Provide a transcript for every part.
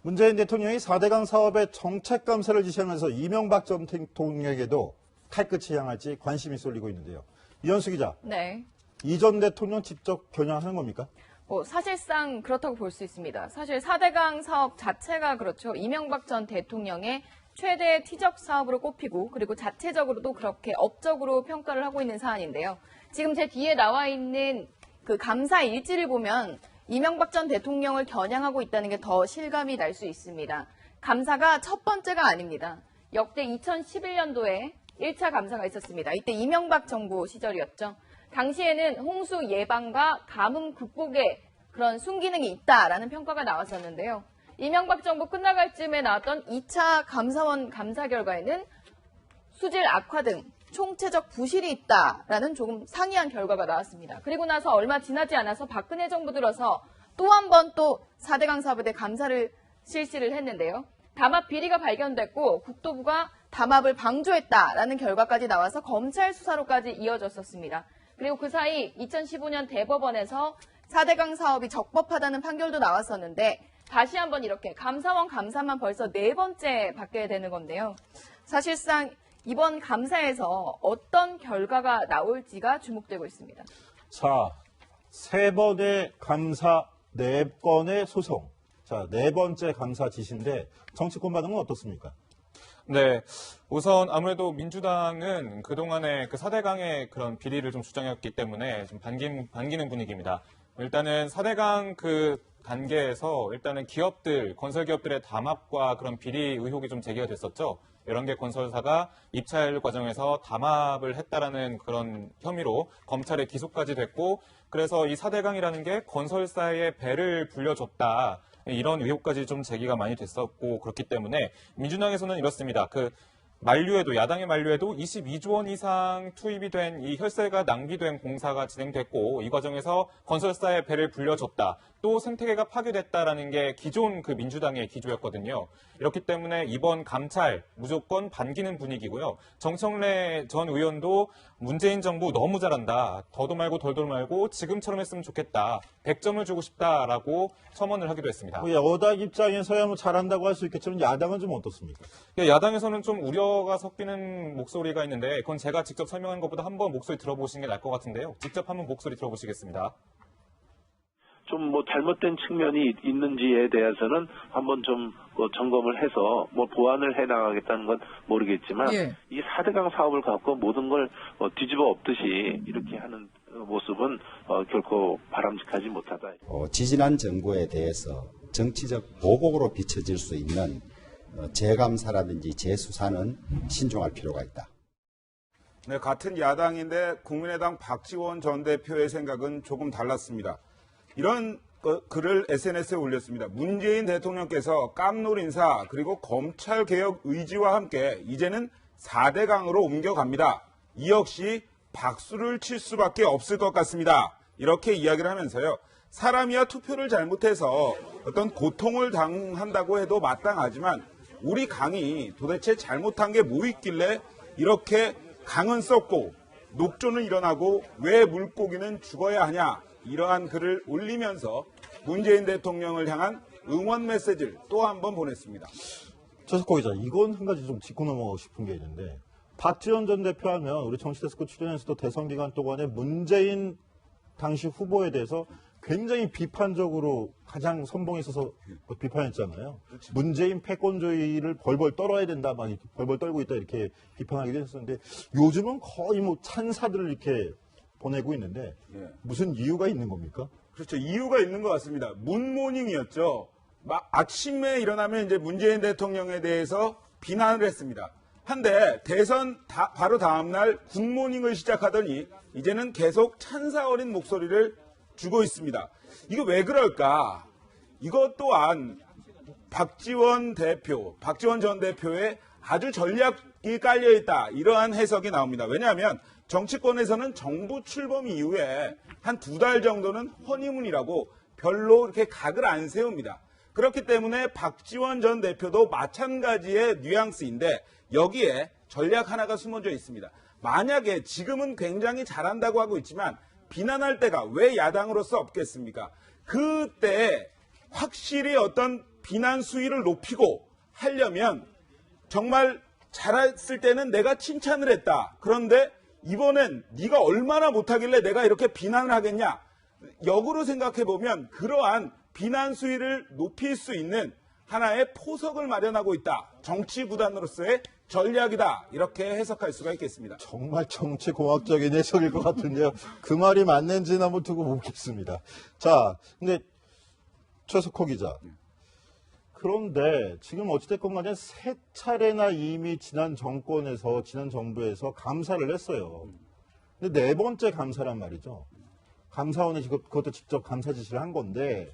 문재인 대통령이 4대강 사업의 정책 감사를 지시하면서 이명박 전 대통령에게도 칼끝이 향할지 관심이 쏠리고 있는데요. 이현수 기자. 네. 이 전 대통령 직접 겨냥하는 겁니까? 사실상 그렇다고 볼 수 있습니다. 사실 4대강 사업 자체가 그렇죠. 이명박 전 대통령의 최대 티적 사업으로 꼽히고 그리고 자체적으로도 그렇게 업적으로 평가를 하고 있는 사안인데요. 지금 제 뒤에 나와 있는 그 감사 일지를 보면 이명박 전 대통령을 겨냥하고 있다는 게 더 실감이 날 수 있습니다. 감사가 첫 번째가 아닙니다. 역대 2011년도에 1차 감사가 있었습니다. 이때 이명박 정부 시절이었죠. 당시에는 홍수 예방과 가뭄 극복에 그런 순기능이 있다라는 평가가 나왔었는데요. 이명박 정부 끝나갈 즈음에 나왔던 2차 감사원 감사 결과에는 수질 악화 등 총체적 부실이 있다라는 조금 상이한 결과가 나왔습니다. 그리고 나서 얼마 지나지 않아서 박근혜 정부 들어서 또 한 번 또 4대강 사업에 대해 감사를 실시를 했는데요. 담합 비리가 발견됐고 국토부가 담합을 방조했다라는 결과까지 나와서 검찰 수사로까지 이어졌었습니다. 그리고 그 사이 2015년 대법원에서 4대강 사업이 적법하다는 판결도 나왔었는데 다시 한번 이렇게 감사원 감사만 벌써 4번째 받게 되는 건데요. 사실상 이번 감사에서 어떤 결과가 나올지가 주목되고 있습니다. 자, 3번의 감사, 4건의 소송. 자, 4번째 감사 지시인데 정치권 반응은 어떻습니까? 네. 우선 아무래도 민주당은 그동안에 그 4대강의 그런 비리를 좀 주장했기 때문에 좀 반기는 분위기입니다. 일단은 4대강 그 단계에서 일단은 기업들, 건설기업들의 담합과 그런 비리 의혹이 좀 제기가 됐었죠. 11개 건설사가 입찰 과정에서 담합을 했다라는 그런 혐의로 검찰에 기소까지 됐고, 그래서 이 4대강이라는 게 건설사의 배를 불려줬다. 이런 의혹까지 좀 제기가 많이 됐었고, 그렇기 때문에 민주당에서는 이렇습니다. 만류에도, 야당의 만류에도 22조 원 이상 투입이 된 이 혈세가 낭비된 공사가 진행됐고, 이 과정에서 건설사의 배를 불려줬다. 또 생태계가 파괴됐다라는 게 기존 그 민주당의 기조였거든요. 이렇기 때문에 이번 감찰 무조건 반기는 분위기고요. 정청래 전 의원도 문재인 정부 너무 잘한다. 더도 말고 덜도 말고 지금처럼 했으면 좋겠다. 100점을 주고 싶다라고 첨언을 하기도 했습니다. 여당 입장에서야 뭐 잘한다고 할 수 있겠지만 야당은 좀 어떻습니까? 야당에서는 좀 우려가 섞이는 목소리가 있는데 그건 제가 직접 설명한 것보다 한번 목소리 들어보시는 게 나을 것 같은데요. 직접 한번 목소리 들어보시겠습니다. 좀 잘못된 측면이 있는지에 대해서는 한번 좀 점검을 해서 보완을 해나가겠다는 건 모르겠지만 이 4대강 사업을 갖고 모든 걸 뒤집어 엎듯이 이렇게 하는 모습은 결코 바람직하지 못하다. 지지난 정부에 대해서 정치적 보복으로 비춰질 수 있는 재감사라든지 재수사는 신중할 필요가 있다. 네, 같은 야당인데 국민의당 박지원 전 대표의 생각은 조금 달랐습니다. 이런 글을 SNS에 올렸습니다. 문재인 대통령께서 깜놀 인사 그리고 검찰개혁 의지와 함께 이제는 4대강으로 옮겨갑니다. 이 역시 박수를 칠 수밖에 없을 것 같습니다. 이렇게 이야기를 하면서요. 사람이야 투표를 잘못해서 어떤 고통을 당한다고 해도 마땅하지만 우리 강이 도대체 잘못한 게 뭐 있길래 이렇게 강은 썩고 녹조는 일어나고 왜 물고기는 죽어야 하냐. 이러한 글을 올리면서 문재인 대통령을 향한 응원 메시지를 또 한 번 보냈습니다. 조석호 기자, 이건 한 가지 좀 짚고 넘어가고 싶은 게 있는데 박지원 전 대표 하면 우리 정치데스크 출연에서도 대선 기간 동안에 문재인 당시 후보에 대해서 굉장히 비판적으로 가장 선봉에 있어서 비판했잖아요. 그렇지. 문재인 패권주의를 벌벌 떨어야 된다, 막 이렇게 벌벌 떨고 있다 이렇게 비판하기도 했었는데 요즘은 거의 뭐 찬사들을 이렇게 보내고 있는데 무슨 이유가 있는 겁니까? 그렇죠. 이유가 있는 것 같습니다. 문모닝이었죠. 아침에 일어나면 이제 문재인 대통령에 대해서 비난을 했습니다. 한데 대선 바로 다음날 굿모닝을 시작하더니 이제는 계속 찬사 어린 목소리를 주고 있습니다. 이거 왜 그럴까? 이것 또한 박지원 전 대표의 아주 전략이 깔려있다. 이러한 해석이 나옵니다. 왜냐하면 정치권에서는 정부 출범 이후에 한 2달 정도는 허니문이라고 별로 이렇게 각을 안 세웁니다. 그렇기 때문에 박지원 전 대표도 마찬가지의 뉘앙스인데 여기에 전략 하나가 숨어져 있습니다. 만약에 지금은 굉장히 잘한다고 하고 있지만 비난할 때가 왜 야당으로서 없겠습니까? 그때 확실히 어떤 비난 수위를 높이고 하려면 정말 잘했을 때는 내가 칭찬을 했다. 그런데 이번엔 네가 얼마나 못하길래 내가 이렇게 비난을 하겠냐. 역으로 생각해보면 그러한 비난 수위를 높일 수 있는 하나의 포석을 마련하고 있다. 정치 구단으로서의 전략이다. 이렇게 해석할 수가 있겠습니다. 정말 정치공학적인 해석일 것 같은데요. 그 말이 맞는지는 한번 두고 보겠습니다. 자, 근데 최석호 기자. 그런데 지금 어찌됐건 간에 세 차례나 이미 지난 정권에서, 지난 정부에서 감사를 했어요. 근데 네 번째 감사란 말이죠. 감사원이 그것도 직접 감사 지시를 한 건데,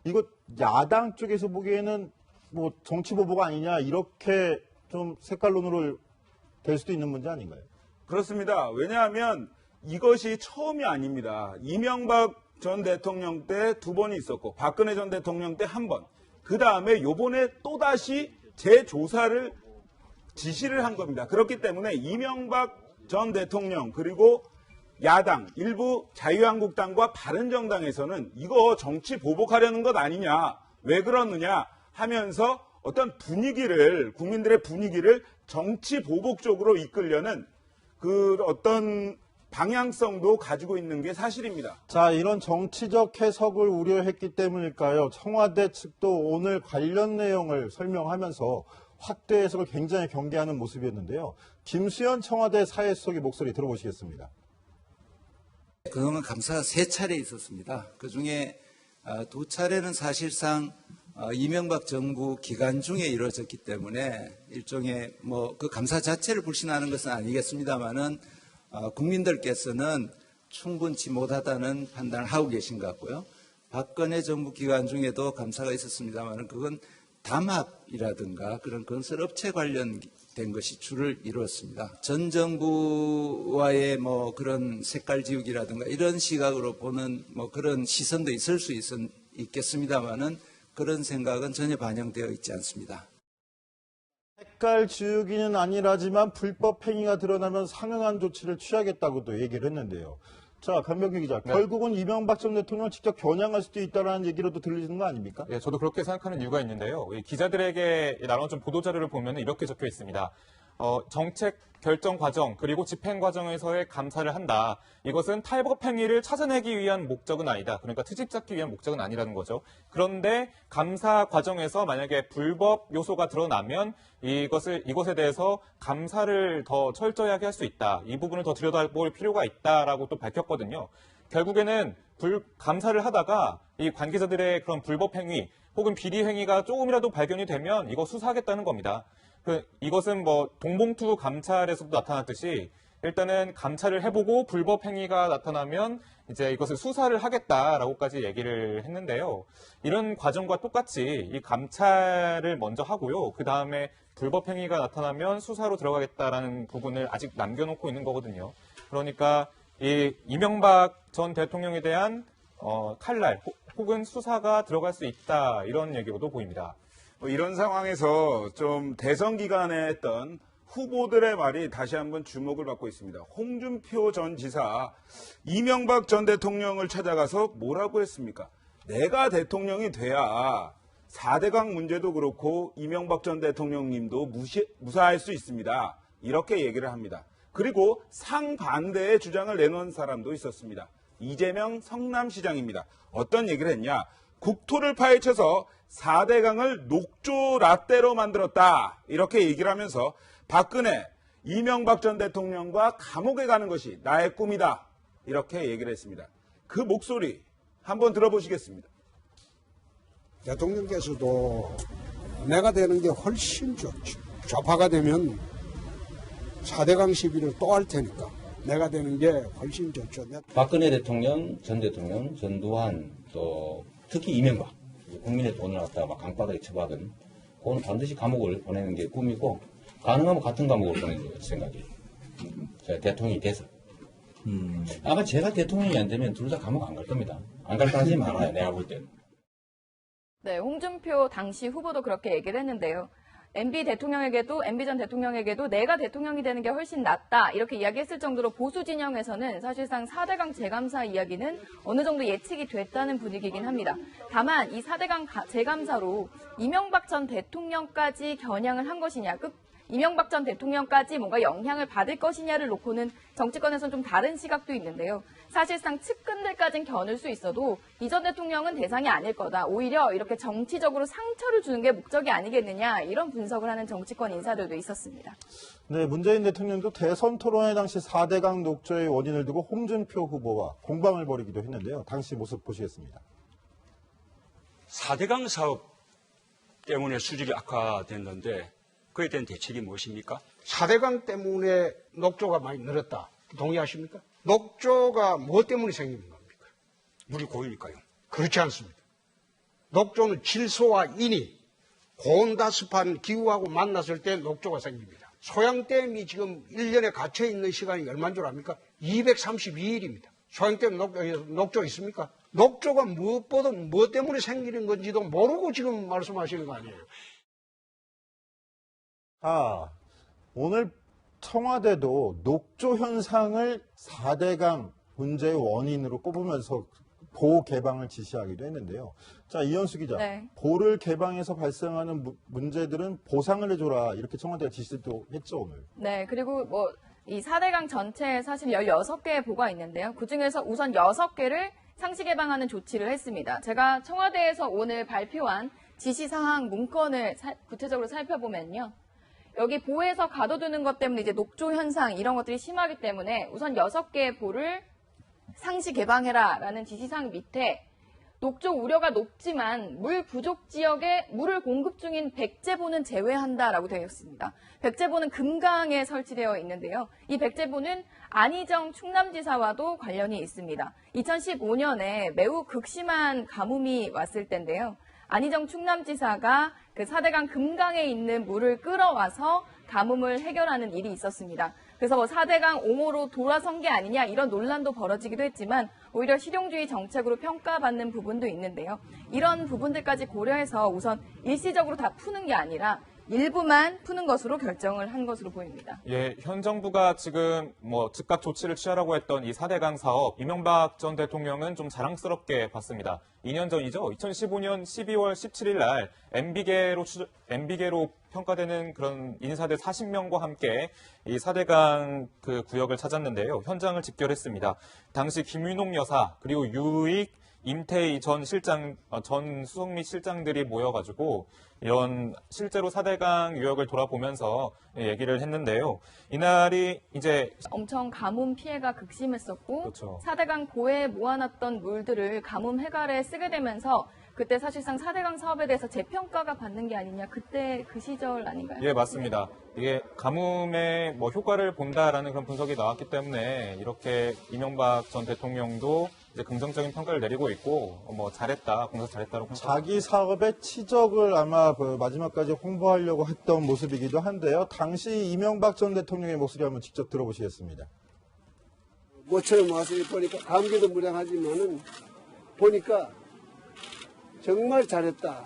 이거 야당 쪽에서 보기에는 뭐 정치보복 아니냐, 이렇게 좀 색깔론으로 될 수도 있는 문제 아닌가요? 그렇습니다. 왜냐하면 이것이 처음이 아닙니다. 이명박 전 대통령 때 2번이 있었고 박근혜 전 대통령 때 1번. 그 다음에 요번에 또다시 재조사를 지시를 한 겁니다. 그렇기 때문에 이명박 전 대통령 그리고 야당, 일부 자유한국당과 바른정당에서는 이거 정치 보복하려는 것 아니냐, 왜 그러느냐 하면서 어떤 분위기를, 국민들의 분위기를 정치 보복 쪽으로 이끌려는 그 어떤 방향성도 가지고 있는 게 사실입니다. 자, 이런 정치적 해석을 우려했기 때문일까요? 청와대 측도 오늘 관련 내용을 설명하면서 확대 해석을 굉장히 경계하는 모습이었는데요. 김수현 청와대 사회수석의 목소리 들어보시겠습니다. 그동안 감사가 3차례 있었습니다. 그중에 2차례는 사실상 이명박 정부 기간 중에 이루어졌기 때문에 일종의 뭐 그 감사 자체를 불신하는 것은 아니겠습니다만은 국민들께서는 충분치 못하다는 판단을 하고 계신 것 같고요. 박근혜 정부 기간 중에도 감사가 있었습니다만은 그건 담합이라든가 그런 건설업체 관련된 것이 주를 이루었습니다. 전 정부와의 뭐 그런 색깔 지우기라든가 이런 시각으로 보는 뭐 그런 시선도 있을 수 있겠습니다만은 그런 생각은 전혀 반영되어 있지 않습니다. 색깔 지우기는 아니라지만 불법 행위가 드러나면 상응한 조치를 취하겠다고도 얘기를 했는데요. 자, 강병규 기자, 네. 결국은 이명박 전 대통령 직접 겨냥할 수도 있다는 얘기로도 들리는 거 아닙니까? 예, 저도 그렇게 생각하는 이유가 있는데요. 이 기자들에게 나눠준 보도자료를 보면 이렇게 적혀 있습니다. 정책 결정 과정 그리고 집행 과정에서의 감사를 한다. 이것은 탈법 행위를 찾아내기 위한 목적은 아니다. 그러니까 트집 잡기 위한 목적은 아니라는 거죠. 그런데 감사 과정에서 만약에 불법 요소가 드러나면 이것에 대해서 감사를 더 철저하게 할 수 있다. 이 부분을 더 들여다볼 필요가 있다라고 또 밝혔거든요. 결국에는 감사를 하다가 이 관계자들의 그런 불법 행위 혹은 비리 행위가 조금이라도 발견이 되면 이거 수사하겠다는 겁니다. 이것은 뭐 동봉투 감찰에서도 나타났듯이 일단은 감찰을 해보고 불법 행위가 나타나면 이제 이것을 수사를 하겠다라고까지 얘기를 했는데요. 이런 과정과 똑같이 이 감찰을 먼저 하고요. 그 다음에 불법 행위가 나타나면 수사로 들어가겠다라는 부분을 아직 남겨놓고 있는 거거든요. 그러니까 이 이명박 전 대통령에 대한 칼날 혹은 수사가 들어갈 수 있다 이런 얘기로도 보입니다. 이런 상황에서 좀 대선 기간에 했던 후보들의 말이 다시 한번 주목을 받고 있습니다. 홍준표 전 지사, 이명박 전 대통령을 찾아가서 뭐라고 했습니까? 내가 대통령이 돼야 4대강 문제도 그렇고 이명박 전 대통령님도 무사할 수 있습니다. 이렇게 얘기를 합니다. 그리고 상반대의 주장을 내놓은 사람도 있었습니다. 이재명 성남시장입니다. 어떤 얘기를 했냐? 국토를 파헤쳐서 4대강을 녹조 라떼로 만들었다. 이렇게 얘기를 하면서 박근혜, 이명박 전 대통령과 감옥에 가는 것이 나의 꿈이다. 이렇게 얘기를 했습니다. 그 목소리 한번 들어보시겠습니다. 대통령께서도 내가 되는 게 훨씬 좋죠. 좌파가 되면 4대강 시비를 또 할 테니까 내가 되는 게 훨씬 좋죠. 박근혜 대통령, 전 대통령, 전두환, 또 특히 이명박, 국민의 돈을 갖다가 막 강바닥에 처박은 그거는 반드시 감옥을 보내는 게 꿈이고 가능하면 같은 감옥을 보내는 생각이에요. 대통령이 돼서. 아마 제가 대통령이 안 되면 둘 다 감옥 안 갈 겁니다. 안 갈 가능성이 많아요. 내가 볼 때는. 네, 홍준표 당시 후보도 그렇게 얘기를 했는데요. MB 전 대통령에게도 내가 대통령이 되는 게 훨씬 낫다 이렇게 이야기했을 정도로 보수 진영에서는 사실상 4대강 재감사 이야기는 어느 정도 예측이 됐다는 분위기이긴 합니다. 다만 이 4대강 재감사로 이명박 전 대통령까지 겨냥을 한 것이냐, 이명박 전 대통령까지 뭔가 영향을 받을 것이냐를 놓고는 정치권에서는 좀 다른 시각도 있는데요. 사실상 측근들까지는 겨눌 수 있어도 이 전 대통령은 대상이 아닐 거다. 오히려 이렇게 정치적으로 상처를 주는 게 목적이 아니겠느냐 이런 분석을 하는 정치권 인사들도 있었습니다. 네, 문재인 대통령도 대선 토론회 당시 4대강 녹조의 원인을 두고 홍준표 후보와 공방을 벌이기도 했는데요. 당시 모습 보시겠습니다. 4대강 사업 때문에 수질이 악화됐는데 그에 대한 대책이 무엇입니까? 4대강 때문에 녹조가 많이 늘었다. 동의하십니까? 녹조가 무엇 때문에 생기는 겁니까? 물이 고이니까요. 그렇지 않습니다. 녹조는 질소와 인이 고온다습한 기후하고 만났을 때 녹조가 생깁니다. 소양댐이 지금 1년에 갇혀있는 시간이 얼마인 줄 압니까? 232일입니다. 소양댐 녹조 있습니까? 녹조가 무엇보다 무엇 때문에 생기는 건지도 모르고 지금 말씀하시는 거 아니에요. 오늘 청와대도 녹조 현상을 4대강 문제의 원인으로 꼽으면서 보 개방을 지시하기도 했는데요. 자, 이현수 기자. 네. 보를 개방해서 발생하는 문제들은 보상을 해줘라. 이렇게 청와대가 지시도 했죠, 오늘. 네, 그리고 이 4대강 전체에 사실 16개의 보가 있는데요. 그중에서 우선 6개를 상시 개방하는 조치를 했습니다. 제가 청와대에서 오늘 발표한 지시사항 문건을 구체적으로 살펴보면요. 여기 보에서 가둬두는 것 때문에 이제 녹조 현상 이런 것들이 심하기 때문에 우선 6개의 보를 상시 개방해라라는 지시사항 밑에 녹조 우려가 높지만 물 부족 지역에 물을 공급 중인 백제보는 제외한다라고 되어 있습니다. 백제보는 금강에 설치되어 있는데요. 이 백제보는 안희정 충남지사와도 관련이 있습니다. 2015년에 매우 극심한 가뭄이 왔을 때인데요. 안희정 충남지사가 그 4대강 금강에 있는 물을 끌어와서 가뭄을 해결하는 일이 있었습니다. 그래서 4대강 옹호로 돌아선 게 아니냐 이런 논란도 벌어지기도 했지만 오히려 실용주의 정책으로 평가받는 부분도 있는데요. 이런 부분들까지 고려해서 우선 일시적으로 다 푸는 게 아니라 일부만 푸는 것으로 결정을 한 것으로 보입니다. 예, 현 정부가 지금 즉각 조치를 취하라고 했던 이 4대강 사업, 이명박 전 대통령은 좀 자랑스럽게 봤습니다. 2년 전이죠. 2015년 12월 17일 날 MB계로 평가되는 그런 인사들 40명과 함께 이 4대강 그 구역을 찾았는데요. 현장을 집결했습니다. 당시 김윤옥 여사 그리고 유익 임태희 전 수석및 실장들이 모여가지고 이런 실제로 4대강 유역을 돌아보면서 얘기를 했는데요. 이날이 이제 엄청 가뭄 피해가 극심했었고 그렇죠. 4대강 보에 모아놨던 물들을 가뭄 해갈에 쓰게 되면서 그때 사실상 4대강 사업에 대해서 재평가가 받는 게 아니냐. 그때 그 시절 아닌가요? 예, 맞습니다. 이게 가뭄에 효과를 본다라는 그런 분석이 나왔기 때문에 이렇게 이명박 전 대통령도 이제 긍정적인 평가를 내리고 있고 잘했다, 공사 잘했다고 자기 사업의 치적을 아마 마지막까지 홍보하려고 했던 모습이기도 한데요. 당시 이명박 전 대통령의 목소리 한번 직접 들어보시겠습니다. 모처럼 와서 보니까 감기도 무량하지만은 보니까 정말 잘했다.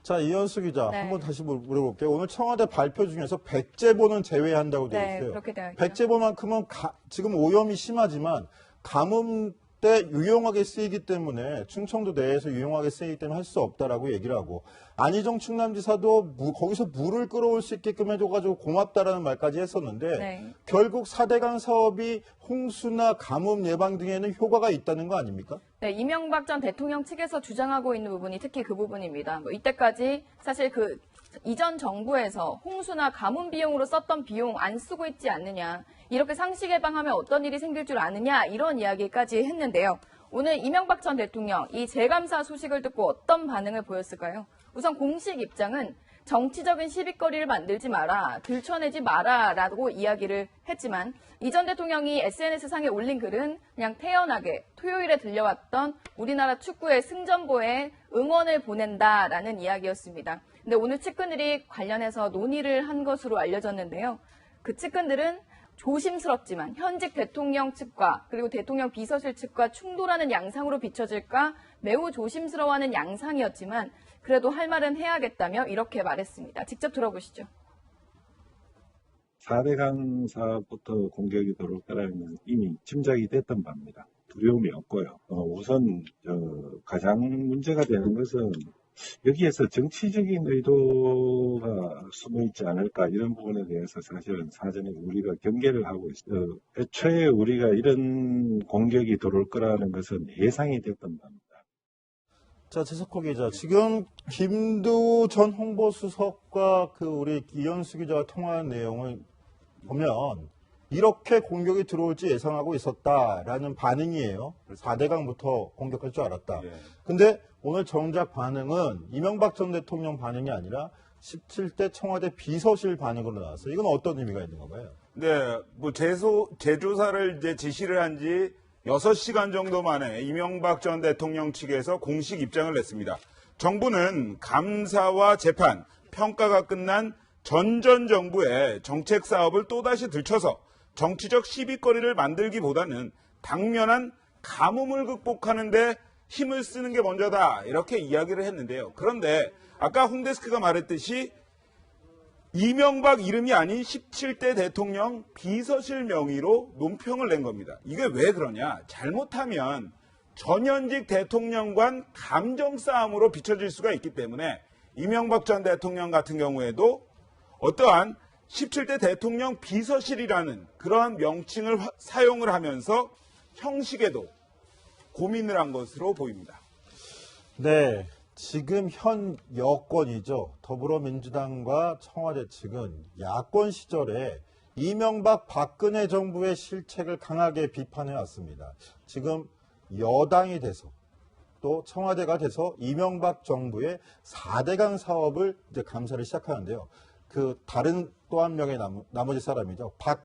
자, 이현수 기자, 네. 한번 다시 물어볼게요. 오늘 청와대 발표 중에서 백제보는 제외한다고 되어 있어요. 그렇게 되어 있죠. 백제보만큼은 지금 오염이 심하지만 가뭄 때 유용하게 쓰이기 때문에 충청도 내에서 유용하게 쓰이기 때문에 할 수 없다라고 얘기를 하고 안희정 충남지사도 거기서 물을 끌어올 수 있게끔 해줘가지고 고맙다라는 말까지 했었는데 네. 결국 4대강 사업이 홍수나 가뭄 예방 등에는 효과가 있다는 거 아닙니까? 네, 이명박 전 대통령 측에서 주장하고 있는 부분이 특히 그 부분입니다. 이때까지 사실 이전 정부에서 홍수나 가뭄 비용으로 썼던 비용 안 쓰고 있지 않느냐. 이렇게 상시 개방하면 어떤 일이 생길 줄 아느냐. 이런 이야기까지 했는데요. 오늘 이명박 전 대통령 이 재감사 소식을 듣고 어떤 반응을 보였을까요? 우선 공식 입장은 정치적인 시비거리를 만들지 마라, 들춰내지 마라라고 이야기를 했지만 이 전 대통령이 SNS상에 올린 글은 그냥 태연하게 토요일에 들려왔던 우리나라 축구의 승전보에 응원을 보낸다라는 이야기였습니다. 근데 오늘 측근들이 관련해서 논의를 한 것으로 알려졌는데요. 그 측근들은 조심스럽지만 현직 대통령 측과 그리고 대통령 비서실 측과 충돌하는 양상으로 비춰질까 매우 조심스러워하는 양상이었지만 그래도 할 말은 해야겠다며 이렇게 말했습니다. 직접 들어보시죠. 4대강 사업부터 공격이 들어올 거라는 건 이미 짐작이 됐던 바입니다. 두려움이 없고요. 우선 가장 문제가 되는 것은 여기에서 정치적인 의도가 숨어 있지 않을까 이런 부분에 대해서 사실은 사전에 우리가 경계를 하고 있어요. 애초에 우리가 이런 공격이 들어올 거라는 것은 예상이 됐던 바입니다. 자, 최석호 기자. 지금 김두 전 홍보수석과 우리 이현수 기자가 통화한 내용을 보면 이렇게 공격이 들어올지 예상하고 있었다라는 반응이에요. 4대강부터 공격할 줄 알았다. 근데 오늘 정작 반응은 이명박 전 대통령 반응이 아니라 17대 청와대 비서실 반응으로 나왔어요. 이건 어떤 의미가 있는 건가요? 네, 뭐 재조사를 이제 지시를 한 지 6시간 정도 만에 이명박 전 대통령 측에서 공식 입장을 냈습니다. 정부는 감사와 재판, 평가가 끝난 전 정부의 정책 사업을 또다시 들춰서 정치적 시비거리를 만들기보다는 당면한 가뭄을 극복하는 데 힘을 쓰는 게 먼저다 이렇게 이야기를 했는데요. 그런데 아까 홍 데스크가 말했듯이 이명박 이름이 아닌 17대 대통령 비서실 명의로 논평을 낸 겁니다. 이게 왜 그러냐? 잘못하면 전현직 대통령 간 감정 싸움으로 비춰질 수가 있기 때문에 이명박 전 대통령 같은 경우에도 어떠한 17대 대통령 비서실이라는 그러한 명칭을 사용을 하면서 형식에도 고민을 한 것으로 보입니다. 네. 지금 현 여권이죠. 더불어민주당과 청와대 측은 야권 시절에 이명박 박근혜 정부의 실책을 강하게 비판해 왔습니다. 지금 여당이 돼서 또 청와대가 돼서 이명박 정부의 4대강 사업을 이제 감사를 시작하는데요. 다른 또 한 명의 나머지 사람이죠. 박